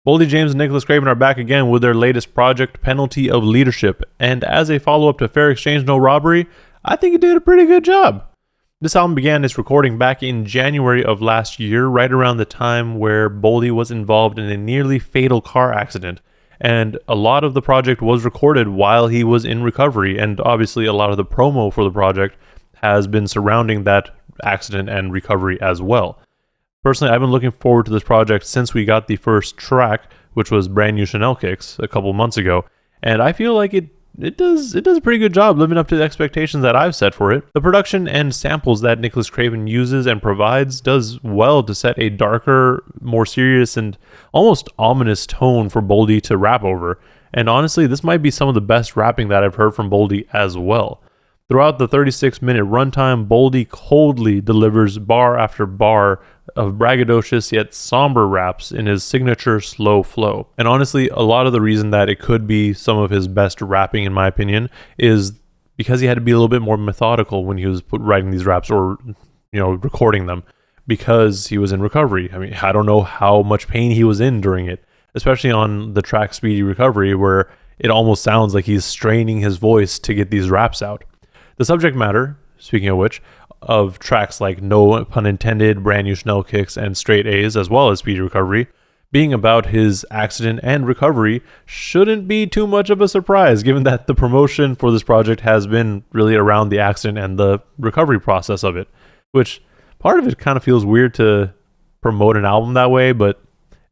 Boldy James and Nicholas Craven are back again with their latest project, Penalty of Leadership, and as a follow-up to Fair Exchange No Robbery, I think it did a pretty good job. This album began its recording back in January of last year, right around the time where Boldy was involved in a nearly fatal car accident, and a lot of the project was recorded while he was in recovery, and obviously a lot of the promo for the project has been surrounding that accident and recovery as well. Personally, I've been looking forward to this project since we got the first track, which was Brand New Chanel Kicks, a couple months ago, and I feel like it does a pretty good job living up to the expectations that I've set for it. The production and samples that Nicholas Craven uses and provides does well to set a darker, more serious, and almost ominous tone for Boldy to rap over, and honestly, this might be some of the best rapping that I've heard from Boldy as well. Throughout the 36-minute runtime, Boldy coldly delivers bar after bar of braggadocious yet somber raps in his signature slow flow. And honestly, a lot of the reason that it could be some of his best rapping, in my opinion, is because he had to be a little bit more methodical when he was writing these raps or, recording them, because he was in recovery. I mean, I don't know how much pain he was in during it, especially on the track Speedy Recovery, where it almost sounds like he's straining his voice to get these raps out. The subject matter, speaking of which, of tracks like No Pun Intended, Brand New Chanel Kicks, and Straight A's, as well as Speedy Recovery, being about his accident and recovery shouldn't be too much of a surprise, given that the promotion for this project has been really around the accident and the recovery process of it, which part of it kind of feels weird to promote an album that way, but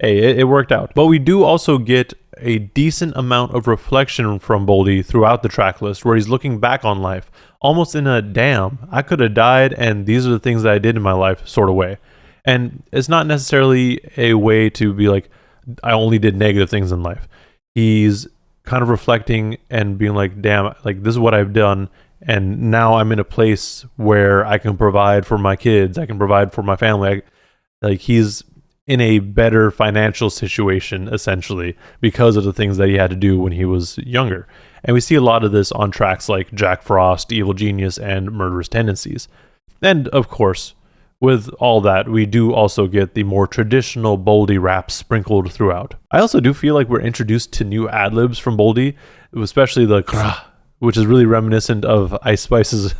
hey, it worked out. But we do also get a decent amount of reflection from Boldy throughout the track list, where he's looking back on life, almost in a damn, I could have died and these are the things that I did in my life sort of way. And it's not necessarily a way to be like, I only did negative things in life. He's kind of reflecting and being like, damn, like this is what I've done, and now I'm in a place where I can provide for my kids, I can provide for my family. Like he's in a better financial situation, essentially, because of the things that he had to do when he was younger. And we see a lot of this on tracks like Jack Frost, Evil Genius, and Murderous Tendencies. And, of course, with all that, we do also get the more traditional Boldy raps sprinkled throughout. I also do feel like we're introduced to new ad-libs from Boldy, especially the krah, which is really reminiscent of Ice Spice's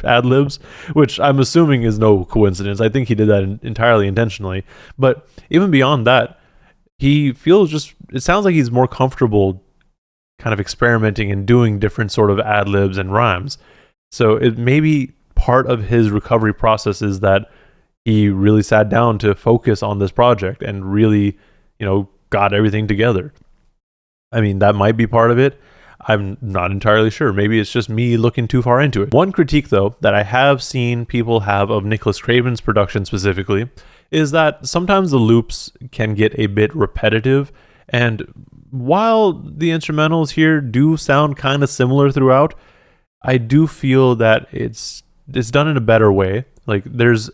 ad-libs, which I'm assuming is no coincidence. I think he did that entirely intentionally. But even beyond that, he feels it sounds like he's more comfortable kind of experimenting and doing different sort of ad-libs and rhymes. So it may be part of his recovery process is that he really sat down to focus on this project and really, got everything together. I mean, that might be part of it. I'm not entirely sure. Maybe it's just me looking too far into it. One critique, though, that I have seen people have of Nicholas Craven's production specifically is that sometimes the loops can get a bit repetitive, and while the instrumentals here do sound kind of similar throughout, I do feel that it's done in a better way. Like there's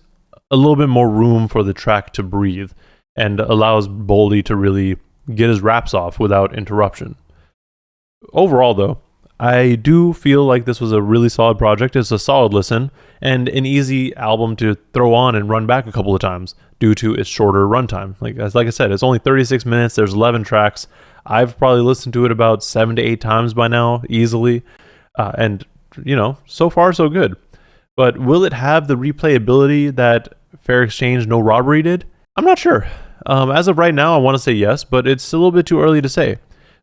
a little bit more room for the track to breathe and allows Boldy to really get his raps off without interruption. Overall, though, I do feel like this was a really solid project. It's a solid listen and an easy album to throw on and run back a couple of times due to its shorter runtime. Like I said, it's only 36 minutes. There's 11 tracks. I've probably listened to it about 7 to 8 times by now, easily. And, so far so good. But will it have the replayability that Fair Exchange No Robbery did? I'm not sure. As of right now, I want to say yes, but it's a little bit too early to say.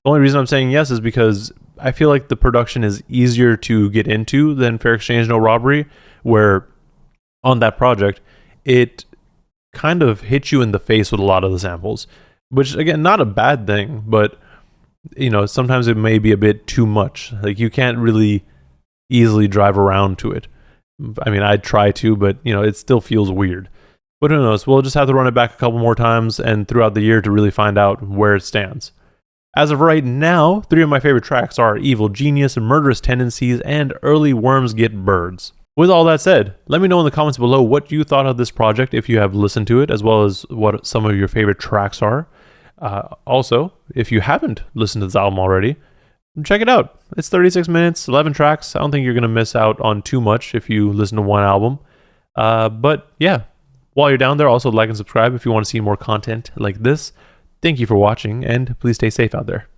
The only reason I'm saying yes is because I feel like the production is easier to get into than Fair Exchange No Robbery, where on that project, it kind of hits you in the face with a lot of the samples, which, again, not a bad thing, but, sometimes it may be a bit too much. Like, you can't really easily drive around to it. I mean, I'd try to, but, it still feels weird. But who knows? We'll just have to run it back a couple more times and throughout the year to really find out where it stands. As of right now, 3 of my favorite tracks are Evil Genius, Murderous Tendencies, and Early Worms Get Birds. With all that said, let me know in the comments below what you thought of this project if you have listened to it, as well as what some of your favorite tracks are. Also, if you haven't listened to this album already, check it out. It's 36 minutes, 11 tracks. I don't think you're going to miss out on too much if you listen to one album. But yeah, while you're down there, also like and subscribe if you want to see more content like this. Thank you for watching, and please stay safe out there.